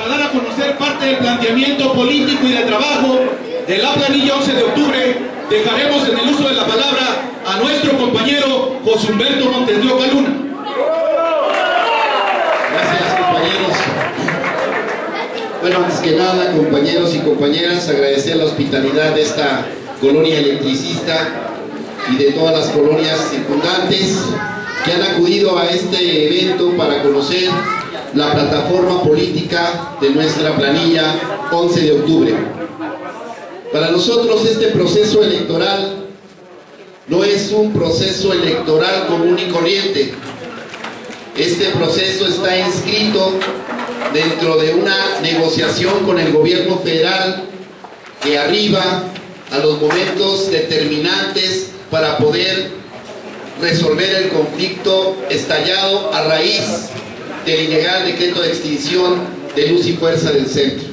para dar a conocer parte del planteamiento político y de trabajo de la planilla 11 de octubre, dejaremos en el uso de la palabra a nuestro compañero José Humberto Montes de Oca Luna. Gracias, compañeros. Bueno, antes que nada, compañeros y compañeras, agradecer la hospitalidad de esta colonia electricista y de todas las colonias circundantes que han acudido a este evento para conocer la plataforma política de nuestra planilla 11 de octubre. Para nosotros este proceso electoral no es un proceso electoral común y corriente. Este proceso está inscrito dentro de una negociación con el gobierno federal que arriba a los momentos determinantes para poder resolver el conflicto estallado a raíz del ilegal decreto de extinción de Luz y Fuerza del Centro.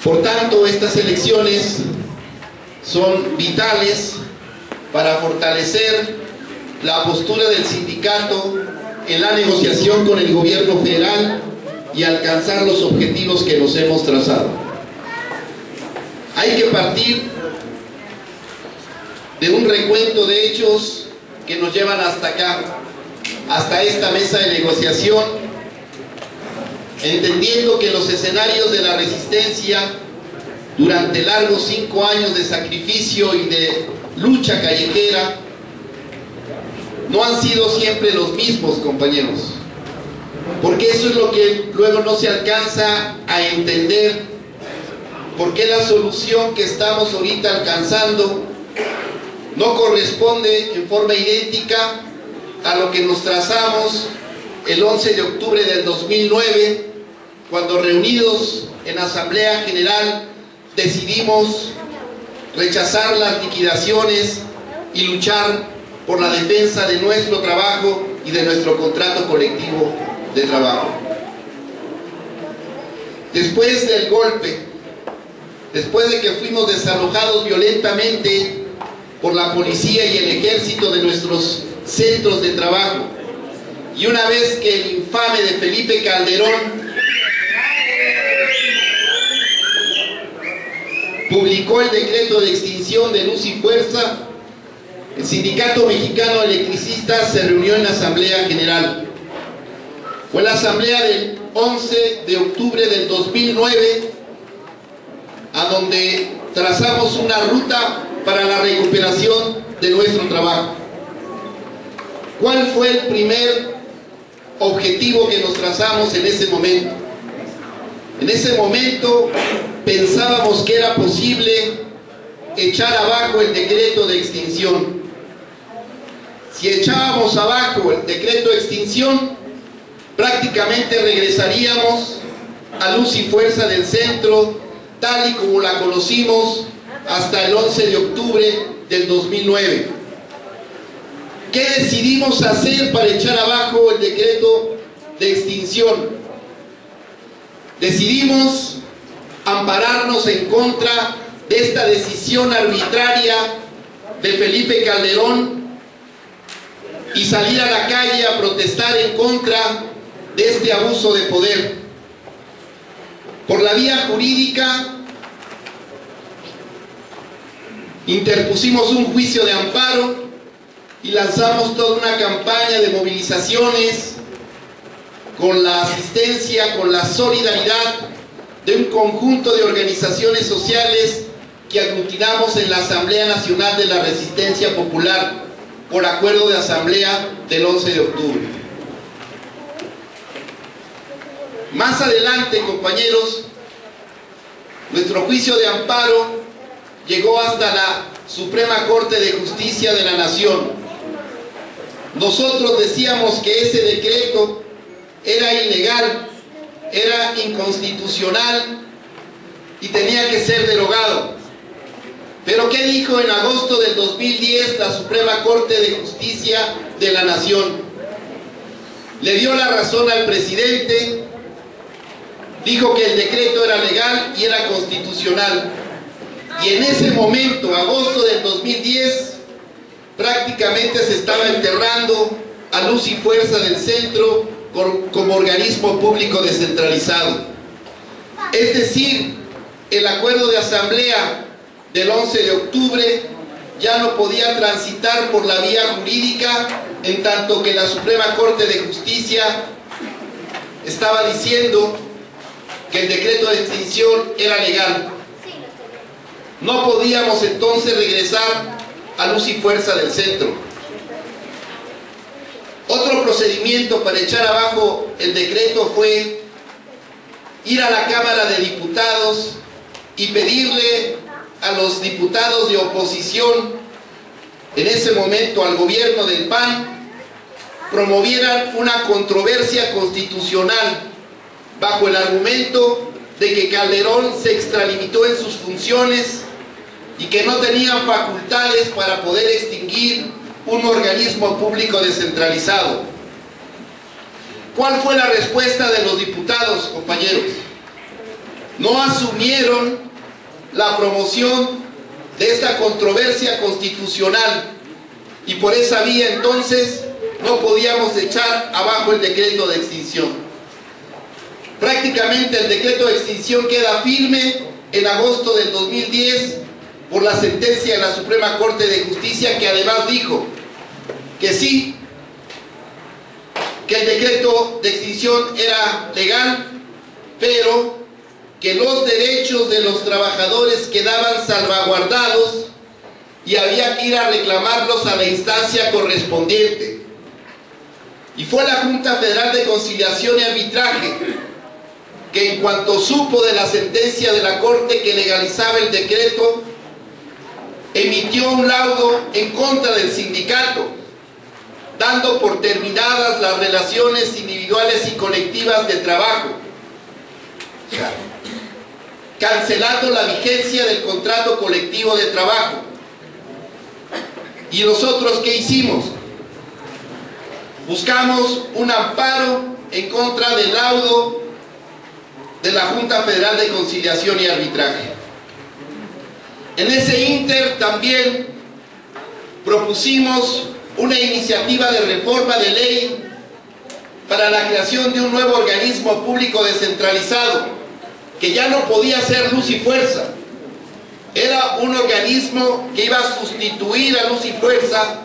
Por tanto, estas elecciones son vitales para fortalecer la postura del sindicato en la negociación con el gobierno federal y alcanzar los objetivos que nos hemos trazado. Hay que partir de un recuento de hechos que nos llevan hasta acá, hasta esta mesa de negociación, entendiendo que los escenarios de la resistencia durante largos 5 años de sacrificio y de lucha callejera no han sido siempre los mismos, compañeros, porque eso es lo que luego no se alcanza a entender, porque la solución que estamos ahorita alcanzando no corresponde en forma idéntica a lo que nos trazamos el 11 de octubre del 2009, cuando reunidos en Asamblea General decidimos rechazar las liquidaciones y luchar por la defensa de nuestro trabajo y de nuestro contrato colectivo de trabajo. Después del golpe, después de que fuimos desalojados violentamente por la policía y el ejército de nuestros centros de trabajo, y una vez que el infame de Felipe Calderón publicó el decreto de extinción de Luz y Fuerza, el Sindicato Mexicano de Electricistas se reunió en la Asamblea General. Fue la asamblea del 11 de octubre del 2009, a donde trazamos una ruta para la recuperación de nuestro trabajo. ¿Cuál fue el primer objetivo que nos trazamos en ese momento? En ese momento pensábamos que era posible echar abajo el decreto de extinción. Si echábamos abajo el decreto de extinción, prácticamente regresaríamos a Luz y Fuerza del Centro, tal y como la conocimos hasta el 11 de octubre del 2009. ¿Qué decidimos hacer para echar abajo el decreto de extinción? Decidimos ampararnos en contra de esta decisión arbitraria de Felipe Calderón y salir a la calle a protestar en contra de este abuso de poder. Por la vía jurídica interpusimos un juicio de amparo y lanzamos toda una campaña de movilizaciones con la asistencia, con la solidaridad de un conjunto de organizaciones sociales que aglutinamos en la Asamblea Nacional de la Resistencia Popular por acuerdo de asamblea del 11 de octubre. Más adelante, compañeros, nuestro juicio de amparo llegó hasta la Suprema Corte de Justicia de la Nación. Nosotros decíamos que ese decreto era ilegal, era inconstitucional y tenía que ser derogado. Pero ¿qué dijo en agosto del 2010 la Suprema Corte de Justicia de la Nación? Le dio la razón al presidente, dijo que el decreto era legal y era constitucional. Y en ese momento, agosto del 2010, prácticamente se estaba enterrando a Luz y Fuerza del Centro como organismo público descentralizado. Es decir, el acuerdo de asamblea del 11 de octubre ya no podía transitar por la vía jurídica, en tanto que la Suprema Corte de Justicia estaba diciendo que el decreto de extinción era legal. No podíamos entonces regresar a luz y fuerza del centro. Otro procedimiento para echar abajo el decreto fue ir a la Cámara de Diputados y pedirle a los diputados de oposición, en ese momento al gobierno del PAN, promovieran una controversia constitucional bajo el argumento de que Calderón se extralimitó en sus funciones y que no tenían facultades para poder extinguir un organismo público descentralizado. ¿Cuál fue la respuesta de los diputados, compañeros? No asumieron la promoción de esta controversia constitucional y por esa vía entonces no podíamos echar abajo el decreto de extinción. Prácticamente el decreto de extinción queda firme en agosto del 2010 por la sentencia de la Suprema Corte de Justicia, que además dijo que sí, que el decreto de extinción era legal, pero que los derechos de los trabajadores quedaban salvaguardados y había que ir a reclamarlos a la instancia correspondiente. Y fue la Junta Federal de Conciliación y Arbitraje que, en cuanto supo de la sentencia de la Corte que legalizaba el decreto, emitió un laudo en contra del sindicato, dando por terminadas las relaciones individuales y colectivas de trabajo, cancelando la vigencia del contrato colectivo de trabajo. ¿Y nosotros qué hicimos? Buscamos un amparo en contra del laudo de la Junta Federal de Conciliación y Arbitraje. En ese ínter también propusimos una iniciativa de reforma de ley para la creación de un nuevo organismo público descentralizado, que ya no podía ser Luz y Fuerza. Era un organismo que iba a sustituir a Luz y Fuerza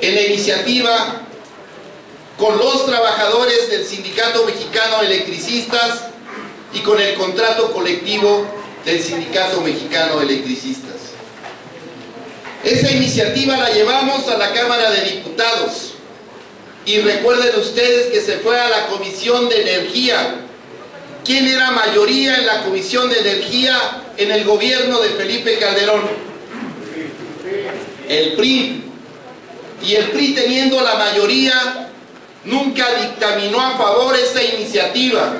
en la iniciativa con los trabajadores del Sindicato Mexicano de Electricistas y con el contrato colectivo del Sindicato Mexicano de Electricistas. Esa iniciativa la llevamos a la Cámara de Diputados y recuerden ustedes que se fue a la Comisión de Energía. ¿Quién era mayoría en la Comisión de Energía en el gobierno de Felipe Calderón? El PRI. Y el PRI, teniendo la mayoría, nunca dictaminó a favor esa iniciativa.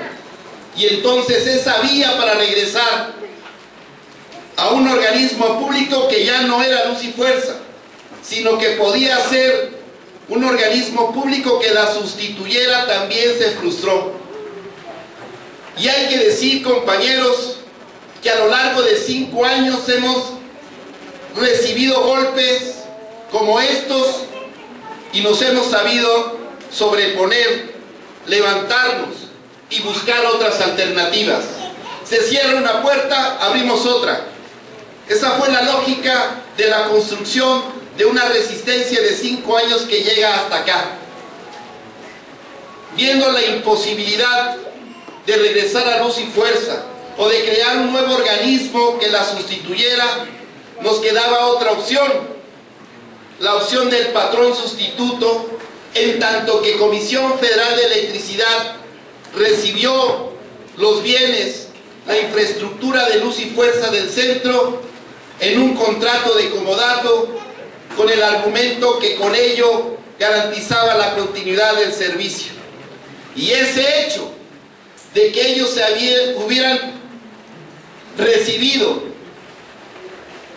Y entonces esa vía para regresar a un organismo público que ya no era Luz y Fuerza, sino que podía ser un organismo público que la sustituyera, también se frustró. Y hay que decir, compañeros, que a lo largo de 5 años hemos recibido golpes como estos y nos hemos sabido sobreponer, levantarnos y buscar otras alternativas. Se cierra una puerta, abrimos otra. Esa fue la lógica de la construcción de una resistencia de 5 años que llega hasta acá. Viendo la imposibilidad de regresar a Luz y Fuerza o de crear un nuevo organismo que la sustituyera, nos quedaba otra opción, la opción del patrón sustituto, en tanto que Comisión Federal de Electricidad recibió los bienes, la infraestructura de Luz y Fuerza del centro en un contrato de comodato con el argumento que con ello garantizaba la continuidad del servicio. Y ese hecho de que ellos hubieran recibido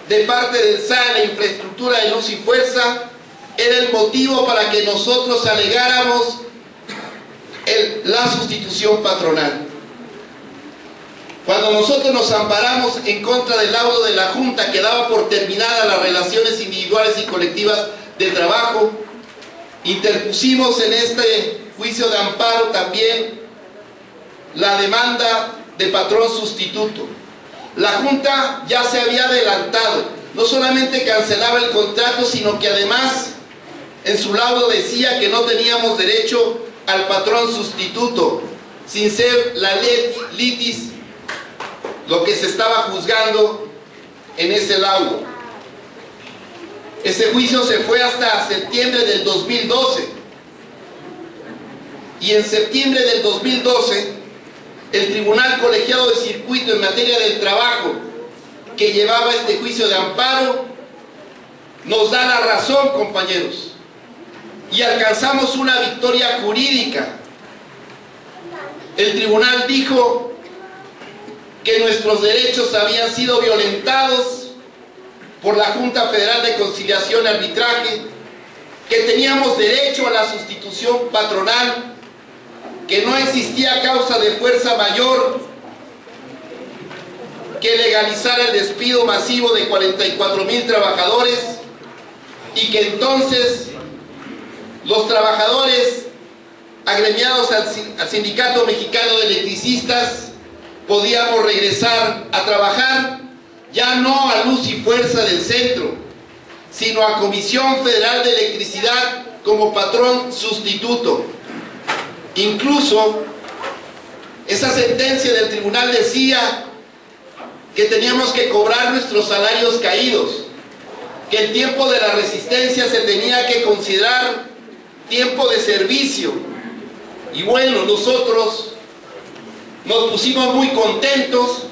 de parte del SAE la infraestructura de Luz y Fuerza era el motivo para que nosotros alegáramos la sustitución patronal. Cuando nosotros nos amparamos en contra del laudo de la Junta que daba por terminadas las relaciones individuales y colectivas de trabajo, interpusimos en este juicio de amparo también la demanda de patrón sustituto. La Junta ya se había adelantado, no solamente cancelaba el contrato, sino que además en su laudo decía que no teníamos derecho al patrón sustituto, sin ser la litis lo que se estaba juzgando en ese laudo. Ese juicio se fue hasta septiembre del 2012, y en septiembre del 2012 el Tribunal Colegiado de Circuito en materia del trabajo, que llevaba este juicio de amparo, nos da la razón, compañeros, y alcanzamos una victoria jurídica. El tribunal dijo que nuestros derechos habían sido violentados por la Junta Federal de Conciliación y Arbitraje, que teníamos derecho a la sustitución patronal, que no existía causa de fuerza mayor que legalizara el despido masivo de 44,000 trabajadores, y que entonces los trabajadores agremiados al Sindicato Mexicano de Electricistas podíamos regresar a trabajar ya no a Luz y Fuerza del Centro, sino a Comisión Federal de Electricidad como patrón sustituto. Incluso esa sentencia del tribunal decía que teníamos que cobrar nuestros salarios caídos, que el tiempo de la resistencia se tenía que considerar tiempo de servicio. Y bueno, nosotros nos pusimos muy contentos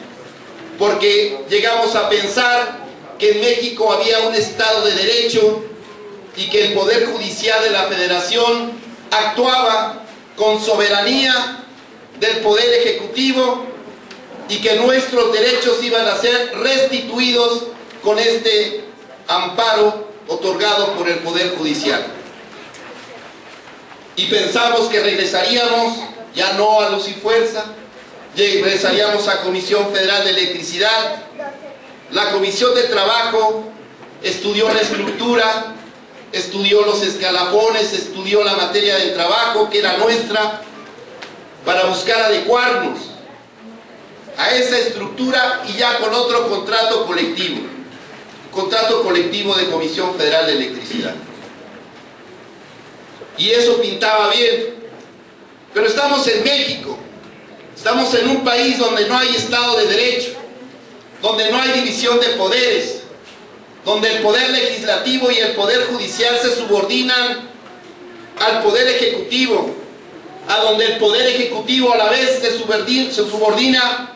porque llegamos a pensar que en México había un Estado de Derecho y que el Poder Judicial de la Federación actuaba con soberanía del Poder Ejecutivo y que nuestros derechos iban a ser restituidos con este amparo otorgado por el Poder Judicial. Y pensamos que regresaríamos ya no a Luz y Fuerza, regresaríamos a Comisión Federal de Electricidad. La Comisión de Trabajo estudió la estructura, estudió los escalafones, estudió la materia del trabajo que era nuestra, para buscar adecuarnos a esa estructura y ya con otro contrato colectivo de Comisión Federal de Electricidad. Y eso pintaba bien, pero estamos en México, estamos en un país donde no hay Estado de Derecho, donde no hay división de poderes, donde el Poder Legislativo y el Poder Judicial se subordinan al Poder Ejecutivo, a donde el Poder Ejecutivo a la vez se subordina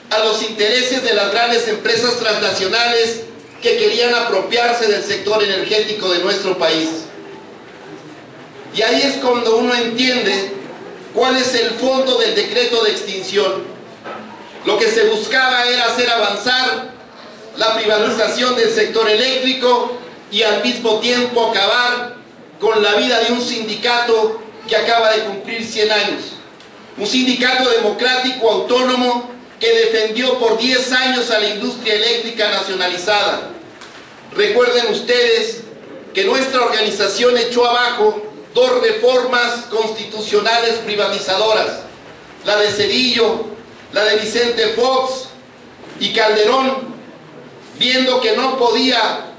a los intereses de las grandes empresas transnacionales que querían apropiarse del sector energético de nuestro país. Y ahí es cuando uno entiende cuál es el fondo del decreto de extinción. Lo que se buscaba era hacer avanzar la privatización del sector eléctrico y al mismo tiempo acabar con la vida de un sindicato que acaba de cumplir 100 años. Un sindicato democrático autónomo que defendió por 10 años a la industria eléctrica nacionalizada. Recuerden ustedes que nuestra organización echó abajo 2 reformas constitucionales privatizadoras, la de Zedillo, la de Vicente Fox, y Calderón, viendo que no podía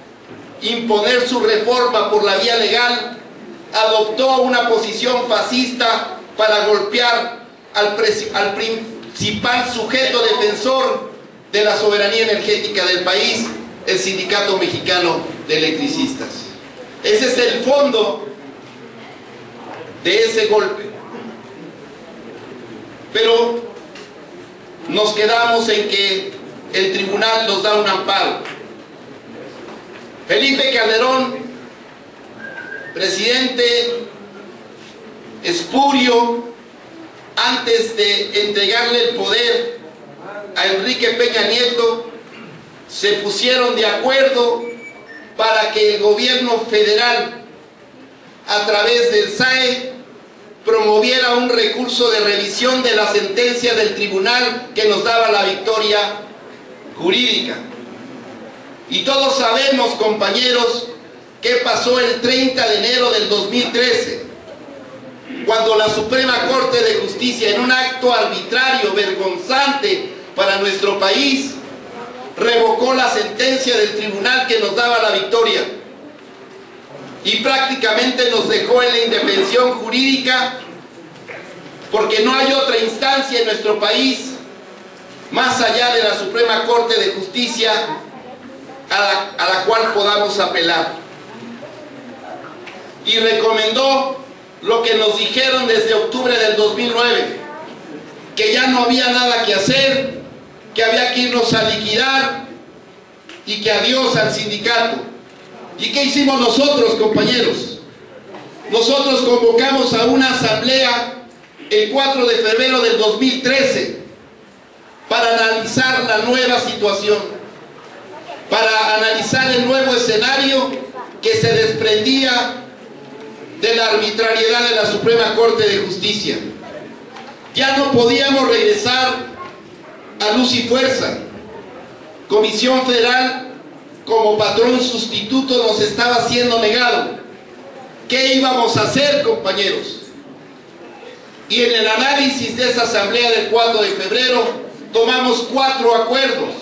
imponer su reforma por la vía legal, adoptó una posición fascista para golpear al principal sujeto defensor de la soberanía energética del país, el Sindicato Mexicano de Electricistas. Ese es el fondo de ese golpe. Pero nos quedamos en que el tribunal nos da un amparo. Felipe Calderón, presidente espurio, antes de entregarle el poder a Enrique Peña Nieto, se pusieron de acuerdo para que el gobierno federal, a través del SAE, promoviera un recurso de revisión de la sentencia del tribunal que nos daba la victoria jurídica. Y todos sabemos, compañeros, qué pasó el 30 de enero del 2013. cuando la Suprema Corte de Justicia, en un acto arbitrario, vergonzante para nuestro país, revocó la sentencia del tribunal que nos daba la victoria y prácticamente nos dejó en la indefensión jurídica, porque no hay otra instancia en nuestro país más allá de la Suprema Corte de Justicia a la cual podamos apelar. Y recomendó lo que nos dijeron desde octubre del 2009, que ya no había nada que hacer, que había que irnos a liquidar y que adiós al sindicato. ¿Y qué hicimos nosotros, compañeros? Nosotros convocamos a una asamblea el 4 de febrero del 2013 para analizar la nueva situación, para analizar el nuevo escenario que se desprendía de la arbitrariedad de la Suprema Corte de Justicia. Ya no podíamos regresar a Luz y Fuerza. Comisión Federal, como patrón sustituto, nos estaba siendo negado. ¿Qué íbamos a hacer, compañeros? Y en el análisis de esa asamblea del 4 de febrero tomamos 4 acuerdos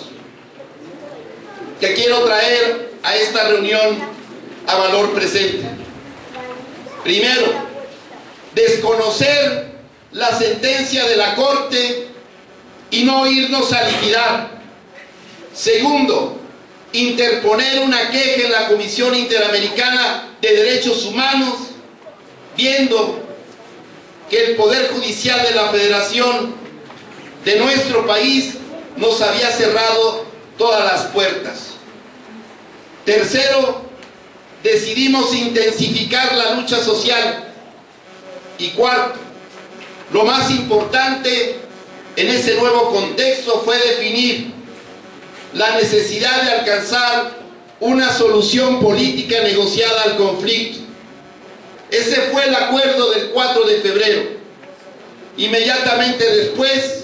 que quiero traer a esta reunión a valor presente. Primero, desconocer la sentencia de la Corte y no irnos a liquidar. Segundo, interponer una queja en la Comisión Interamericana de Derechos Humanos, viendo que el Poder Judicial de la Federación de nuestro país nos había cerrado todas las puertas. Tercero, decidimos intensificar la lucha social. Y cuarto, lo más importante en ese nuevo contexto fue definir la necesidad de alcanzar una solución política negociada al conflicto. Ese fue el acuerdo del 4 de febrero. Inmediatamente después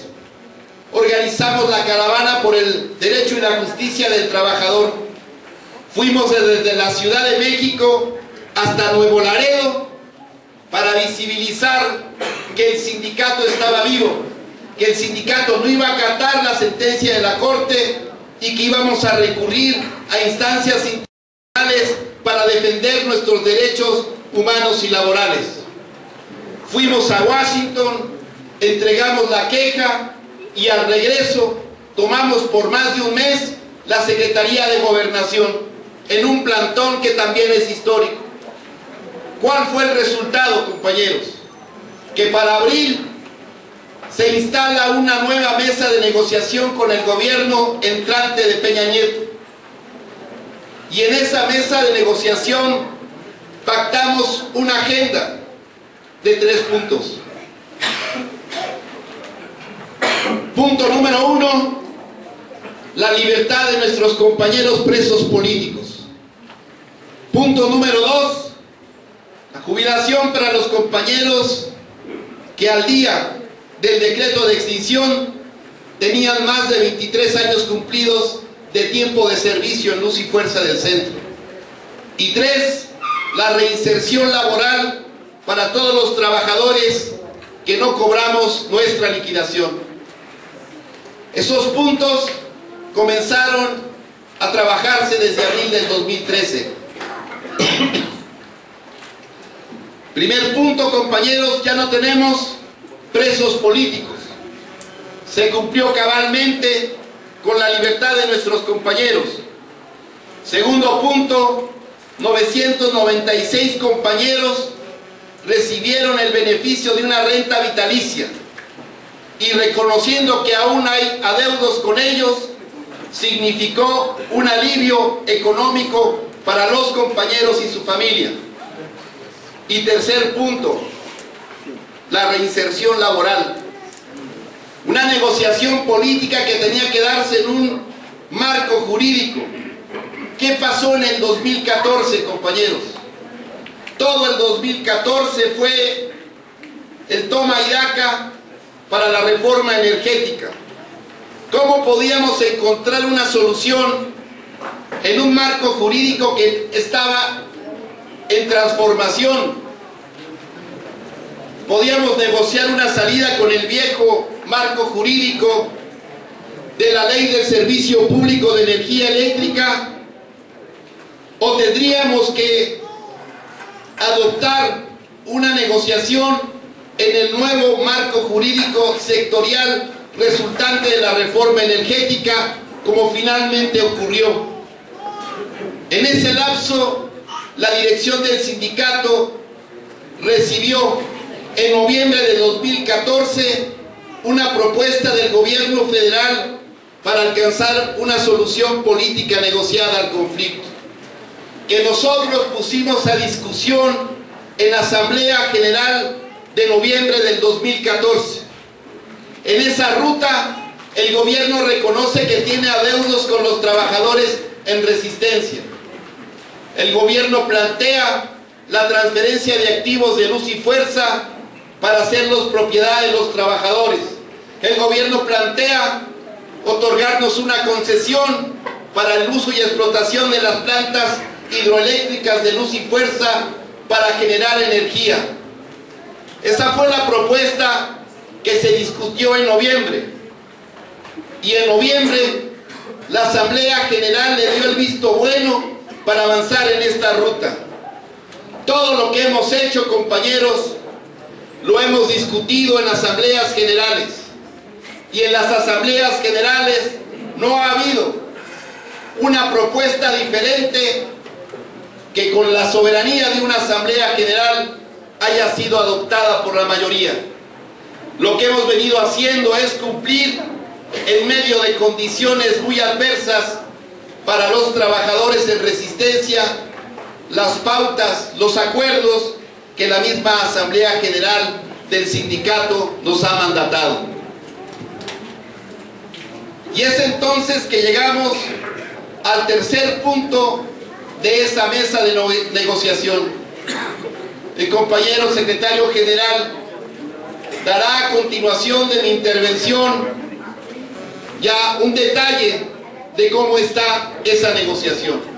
organizamos la caravana por el derecho y la justicia del trabajador. Fuimos desde la Ciudad de México hasta Nuevo Laredo para visibilizar que el sindicato estaba vivo, que el sindicato no iba a acatar la sentencia de la Corte y que íbamos a recurrir a instancias internacionales para defender nuestros derechos humanos y laborales. Fuimos a Washington, entregamos la queja y al regreso tomamos por más de un mes la Secretaría de Gobernación en un plantón que también es histórico. ¿Cuál fue el resultado, compañeros? Que para abril se instala una nueva mesa de negociación con el gobierno entrante de Peña Nieto. Y en esa mesa de negociación pactamos una agenda de 3 puntos. Punto número 1, la libertad de nuestros compañeros presos políticos. Punto número 2, la jubilación para los compañeros que al día del decreto de extinción tenían más de 23 años cumplidos de tiempo de servicio en Luz y Fuerza del Centro. Y 3, la reinserción laboral para todos los trabajadores que no cobramos nuestra liquidación. Esos puntos comenzaron a trabajarse desde abril del 2013. Primer punto, compañeros, ya no tenemos presos políticos. Se cumplió cabalmente con la libertad de nuestros compañeros. Segundo punto, 996 compañeros recibieron el beneficio de una renta vitalicia, y reconociendo que aún hay adeudos con ellos, significó un alivio económico para los compañeros y su familia. Y tercer punto, la reinserción laboral. Una negociación política que tenía que darse en un marco jurídico. ¿Qué pasó en el 2014, compañeros? Todo el 2014 fue el toma y daca para la reforma energética. ¿Cómo podíamos encontrar una solución en un marco jurídico que estaba en transformación? podíamos negociar una salida con el viejo marco jurídico de la Ley del Servicio Público de Energía Eléctrica, o tendríamos que adoptar una negociación en el nuevo marco jurídico sectorial resultante de la reforma energética, como finalmente ocurrió. En ese lapso, la dirección del sindicato recibió en noviembre de 2014 una propuesta del gobierno federal para alcanzar una solución política negociada al conflicto, que nosotros pusimos a discusión en la Asamblea General de noviembre del 2014. En esa ruta, el gobierno reconoce que tiene adeudos con los trabajadores en resistencia. El gobierno plantea la transferencia de activos de Luz y Fuerza para hacerlos propiedad de los trabajadores. El gobierno plantea otorgarnos una concesión para el uso y explotación de las plantas hidroeléctricas de Luz y Fuerza para generar energía. Esa fue la propuesta que se discutió en noviembre. Y en noviembre la Asamblea General le dio el visto bueno para avanzar en esta ruta. Todo lo que hemos hecho, compañeros, lo hemos discutido en asambleas generales. Y en las asambleas generales no ha habido una propuesta diferente que con la soberanía de una asamblea general haya sido adoptada por la mayoría. Lo que hemos venido haciendo es cumplir en medio de condiciones muy adversas para los trabajadores en resistencia las pautas, los acuerdos que la misma Asamblea General del sindicato nos ha mandatado. Y es entonces que llegamos al tercer punto de esa mesa de negociación. El compañero secretario general dará a continuación de mi intervención ya un detalle de cómo está esa negociación.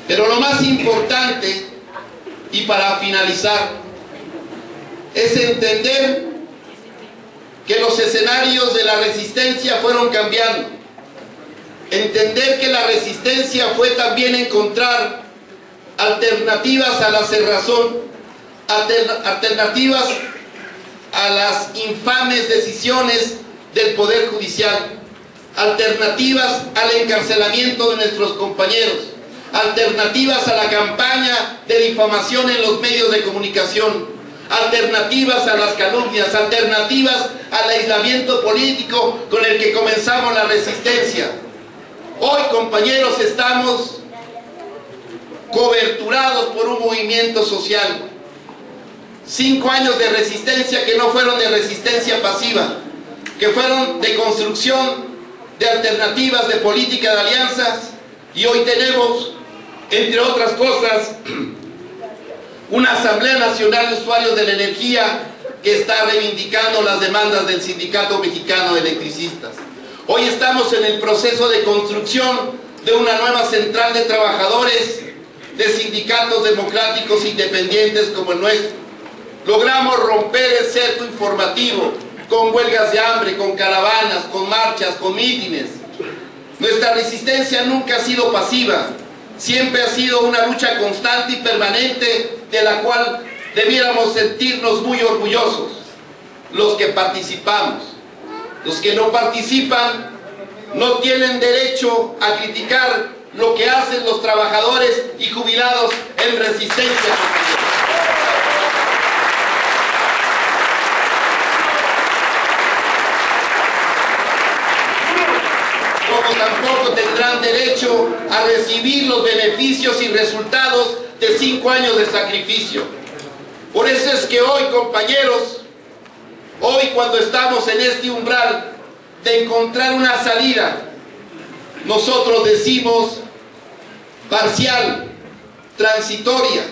Pero lo más importante, y para finalizar, es entender que los escenarios de la resistencia fueron cambiando. Entender que la resistencia fue también encontrar alternativas a la cerrazón, alternativas a las infames decisiones del Poder Judicial, alternativas al encarcelamiento de nuestros compañeros, alternativas a la campaña de difamación en los medios de comunicación, alternativas a las calumnias, alternativas al aislamiento político con el que comenzamos la resistencia. Hoy, compañeros, estamos coberturados por un movimiento social. 5 años de resistencia que no fueron de resistencia pasiva, que fueron de construcción de alternativas, de política de alianzas, y hoy tenemos, entre otras cosas, una Asamblea Nacional de Usuarios de la Energía que está reivindicando las demandas del Sindicato Mexicano de Electricistas. Hoy estamos en el proceso de construcción de una nueva central de trabajadores de sindicatos democráticos independientes como el nuestro. Logramos romper el cerco informativo con huelgas de hambre, con caravanas, con marchas, con mítines. Nuestra resistencia nunca ha sido pasiva, siempre ha sido una lucha constante y permanente de la cual debiéramos sentirnos muy orgullosos. Los que participamos, los que no participan, no tienen derecho a criticar lo que hacen los trabajadores y jubilados en resistencia. Como tampoco tendrán derecho a recibir los beneficios y resultados de 5 años de sacrificio. Por eso es que hoy, compañeros, hoy cuando estamos en este umbral de encontrar una salida, nosotros decimos parcial, transitoria.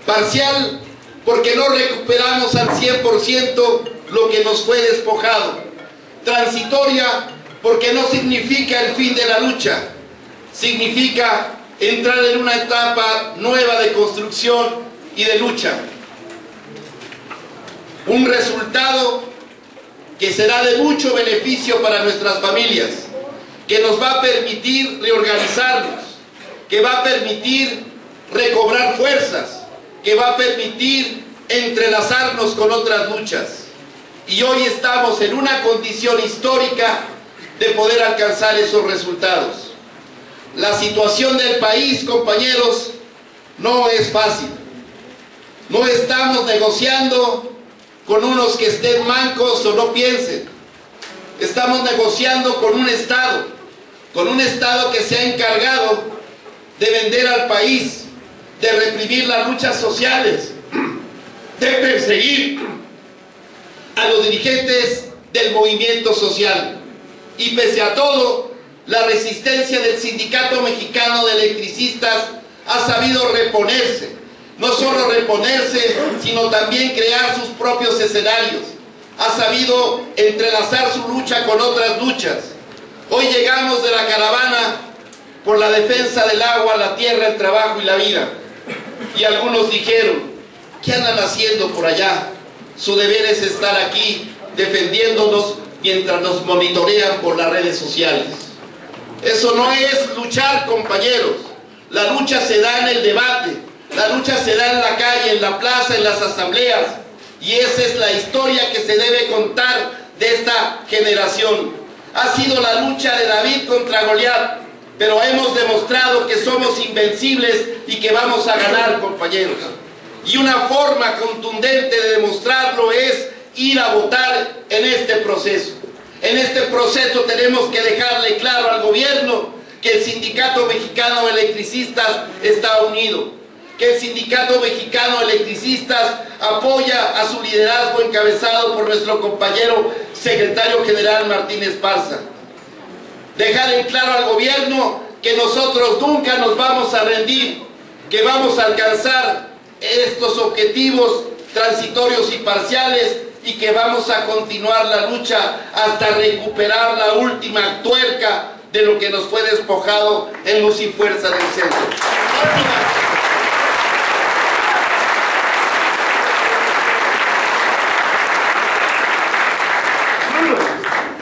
Parcial porque no recuperamos al 100% lo que nos fue despojado. Transitoria porque no significa el fin de la lucha, significa entrar en una etapa nueva de construcción y de lucha. Un resultado que será de mucho beneficio para nuestras familias, que nos va a permitir reorganizarnos, que va a permitir recobrar fuerzas, que va a permitir entrelazarnos con otras luchas. Y hoy estamos en una condición histórica de poder alcanzar esos resultados. La situación del país, compañeros, no es fácil. No estamos negociando con unos que estén mancos o no piensen. Estamos negociando con un Estado que se ha encargado de vender al país, de reprimir las luchas sociales, de perseguir a los dirigentes del movimiento social. Y pese a todo, la resistencia del Sindicato Mexicano de Electricistas ha sabido reponerse. No solo reponerse, sino también crear sus propios escenarios. Ha sabido entrelazar su lucha con otras luchas. Hoy llegamos de la caravana por la defensa del agua, la tierra, el trabajo y la vida. Y algunos dijeron, ¿qué andan haciendo por allá? Su deber es estar aquí defendiéndonos mientras nos monitorean por las redes sociales. Eso no es luchar, compañeros. La lucha se da en el debate, la lucha se da en la calle, en la plaza, en las asambleas. Y esa es la historia que se debe contar de esta generación. Ha sido la lucha de David contra Goliat, pero hemos demostrado que somos invencibles y que vamos a ganar, compañeros. Y una forma contundente de demostrarlo es ir a votar en este proceso. En este proceso tenemos que dejarle claro al gobierno que el Sindicato Mexicano de Electricistas está unido, que el Sindicato Mexicano de Electricistas apoya a su liderazgo encabezado por nuestro compañero secretario general Martín Esparza. Dejar en claro al gobierno que nosotros nunca nos vamos a rendir, que vamos a alcanzar estos objetivos transitorios y parciales y que vamos a continuar la lucha hasta recuperar la última tuerca de lo que nos fue despojado en Luz y Fuerza del Centro.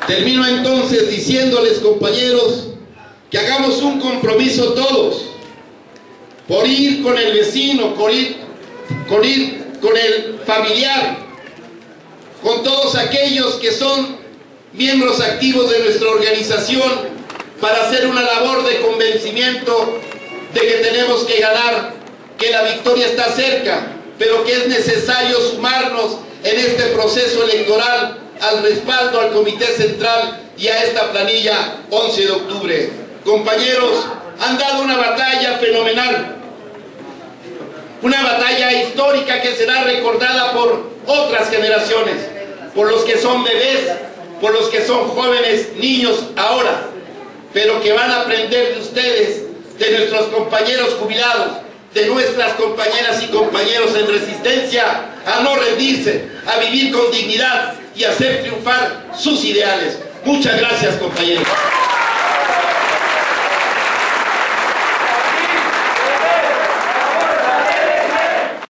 Termino entonces diciéndoles, compañeros, que hagamos un compromiso todos por ir con el vecino, por ir con el familiar, con todos aquellos que son miembros activos de nuestra organización, para hacer una labor de convencimiento de que tenemos que ganar, que la victoria está cerca, pero que es necesario sumarnos en este proceso electoral al respaldo al Comité Central y a esta planilla 11 de octubre. Compañeros, han dado una batalla fenomenal, una batalla histórica que será recordada por otras generaciones, por los que son bebés, por los que son jóvenes, niños ahora, pero que van a aprender de ustedes, de nuestros compañeros jubilados, de nuestras compañeras y compañeros en resistencia, a no rendirse, a vivir con dignidad y a hacer triunfar sus ideales. Muchas gracias, compañeros.